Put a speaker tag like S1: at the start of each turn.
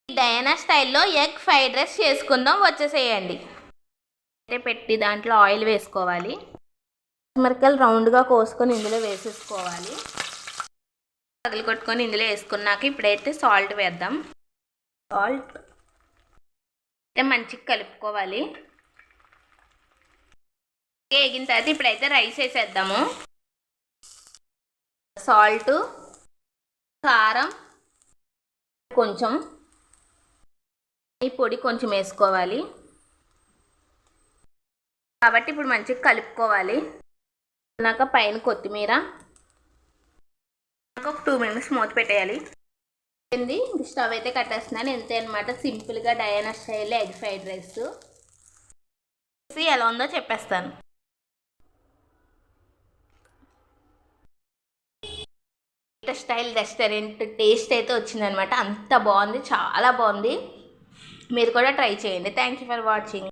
S1: Diana స్టైల్లో egg fried rice చేసుకుందాం, వచ్చేసేయండి. పెట్టి దాంట్లో ఆయిల్ వేసుకోవాలి. మిరపకాయలు రౌండ్గా కోసుకొని ఇందులో వేసేసుకోవాలి. పగలు కొట్టుకొని ఇందులో వేసుకున్నాక ఇప్పుడైతే సాల్ట్ వేద్దాం. సాల్ట్ అయితే మంచిగా కలుపుకోవాలి. వేగిన తర్వాత ఇప్పుడైతే రైస్ వేసేద్దాము. సాల్ట్, కారం కొంచెం, ఈ పొడి కొంచెం వేసుకోవాలి. కాబట్టి ఇప్పుడు మంచిగా కలుపుకోవాలి. నాక పైన కొత్తిమీర, ఒక 2 minutes మూత పెట్టేయాలి. స్టవ్ అయితే కట్టేస్తున్నాను. ఎంతే అనమాట, సింపుల్గా డయానా స్టైల్లో ఎగ్ ఫ్రైడ్ రైస్. ఎలా ఉందో చెప్పేస్తాను. స్టైల్ రెస్టారెంట్ టేస్ట్ అయితే వచ్చిందనమాట. అంత బాగుంది, చాలా బాగుంది. మీరు కూడా ట్రై చేయండి. Thank you for watching.